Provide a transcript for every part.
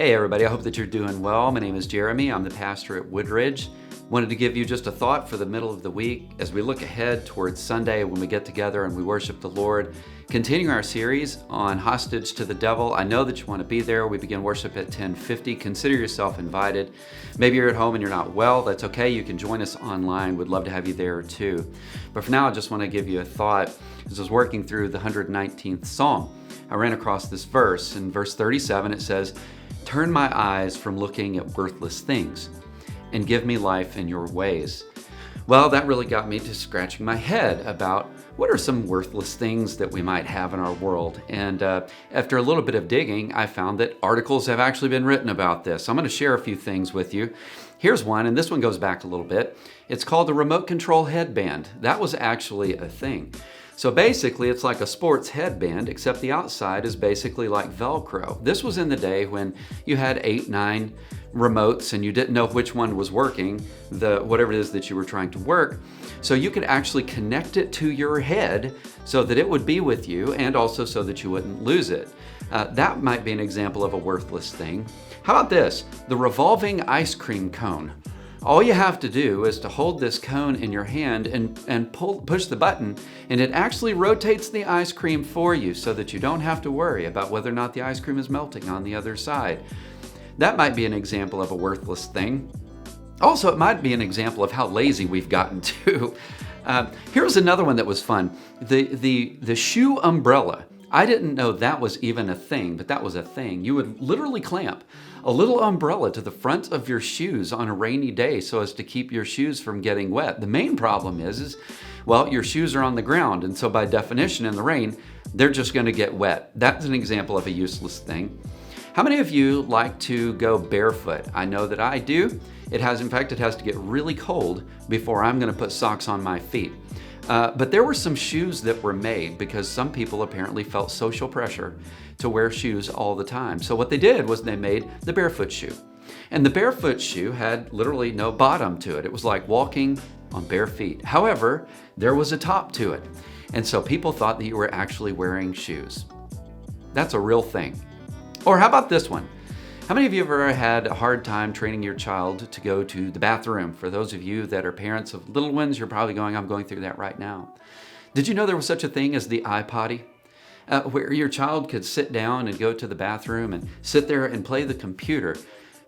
Hey everybody, I hope that you're doing well. My name is Jeremy. I'm the pastor at Woodridge. Wanted to give you just a thought for the middle of the week as we look ahead towards Sunday when we get together and we worship the Lord. Continuing our series on hostage to the devil. I know that you want to be there. We begin worship at 10:50. Consider yourself invited. Maybe you're at home and you're not well. That's okay. You can join us online. We'd love to have you there too. But for now, I just want to give you a thought. As I was working through the 119th Psalm, I ran across this verse. In verse 37, it says, "Turn my eyes from looking at worthless things and give me life in your ways." Well, that really got me to scratching my head about what are some worthless things that we might have in our world. And after a little bit of digging, I found that articles have actually been written about this. I'm going to share a few things with you. Here's one, and this one goes back a little bit. It's called the remote control headband. That was actually a thing. So basically, it's like a sports headband, except the outside is basically like Velcro. This was in the day when you had 8, 9 remotes and you didn't know which one was working, whatever it is that you were trying to work. So you could actually connect it to your head so that it would be with you and also so that you wouldn't lose it. That might be an example of a worthless thing. How about this? The revolving ice cream cone. All you have to do is to hold this cone in your hand and push the button, and it actually rotates the ice cream for you so that you don't have to worry about whether or not the ice cream is melting on the other side. That might be an example of a worthless thing. Also, it might be an example of how lazy we've gotten too. Here's another one that was fun. The shoe umbrella. I didn't know that was even a thing, but that was a thing. You would literally clamp a little umbrella to the front of your shoes on a rainy day so as to keep your shoes from getting wet. The main problem is your shoes are on the ground, and so by definition in the rain, they're just going to get wet. That's an example of a useless thing. How many of you like to go barefoot? I know that I do. It has to get really cold before I'm going to put socks on my feet. But there were some shoes that were made because some people apparently felt social pressure to wear shoes all the time. So what they did was they made the Barefoot Shoe. And the Barefoot Shoe had literally no bottom to it. It was like walking on bare feet. However, there was a top to it. And so people thought that you were actually wearing shoes. That's a real thing. Or how about this one? How many of you have ever had a hard time training your child to go to the bathroom? For those of you that are parents of little ones, you're probably going, I'm going through that right now. Did you know there was such a thing as the iPotty? Where your child could sit down and go to the bathroom and sit there and play the computer.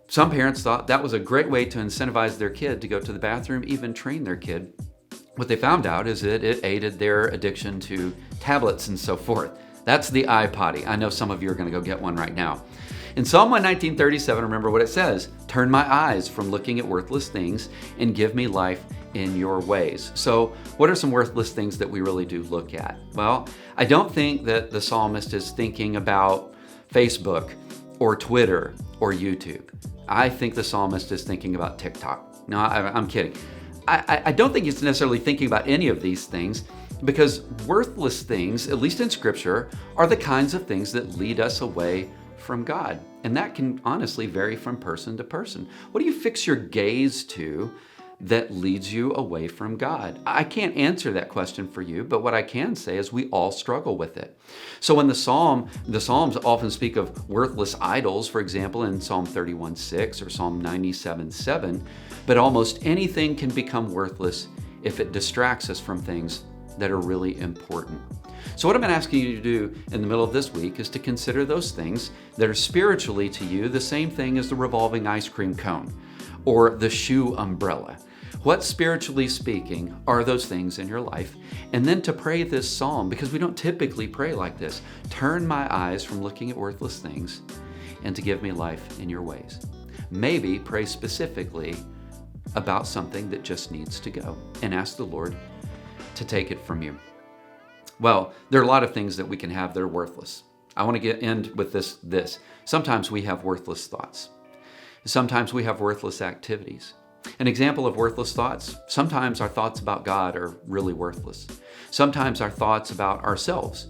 Some parents thought that was a great way to incentivize their kid to go to the bathroom, even train their kid. What they found out is that it aided their addiction to tablets and so forth. That's the iPotty. I know some of you are going to go get one right now. In Psalm 119:37, remember what it says, "Turn my eyes from looking at worthless things and give me life in your ways." So what are some worthless things that we really do look at? Well, I don't think that the psalmist is thinking about Facebook or Twitter or YouTube. I think the psalmist is thinking about TikTok. No, I'm kidding. I don't think he's necessarily thinking about any of these things, because worthless things, at least in Scripture, are the kinds of things that lead us away from God. And that can honestly vary from person to person. What do you fix your gaze to that leads you away from God? I can't answer that question for you, but what I can say is we all struggle with it. So in the Psalms often speak of worthless idols, for example, in Psalm 31:6 or Psalm 97:7, but almost anything can become worthless if it distracts us from things that are really important. So what I'm asking you to do in the middle of this week is to consider those things that are spiritually to you the same thing as the revolving ice cream cone or the shoe umbrella. What, spiritually speaking, are those things in your life? And then to pray this psalm, because we don't typically pray like this. Turn my eyes from looking at worthless things and to give me life in your ways. Maybe pray specifically about something that just needs to go and ask the Lord to take it from you. Well, there are a lot of things that we can have that are worthless. I want to end with this. Sometimes we have worthless thoughts. Sometimes we have worthless activities. An example of worthless thoughts, sometimes our thoughts about God are really worthless. Sometimes our thoughts about ourselves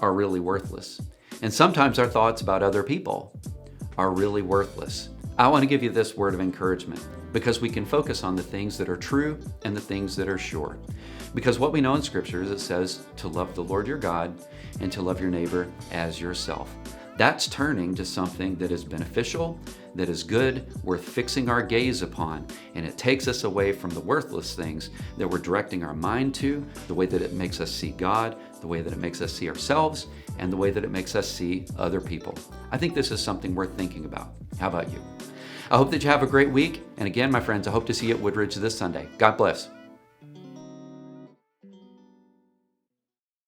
are really worthless. And sometimes our thoughts about other people are really worthless. I want to give you this word of encouragement because we can focus on the things that are true and the things that are sure. Because what we know in Scripture is it says to love the Lord your God and to love your neighbor as yourself. That's turning to something that is beneficial, that is good, worth fixing our gaze upon, and it takes us away from the worthless things that we're directing our mind to, the way that it makes us see God, the way that it makes us see ourselves, and the way that it makes us see other people. I think this is something worth thinking about. How about you? I hope that you have a great week, and again, my friends, I hope to see you at Woodridge this Sunday. God bless.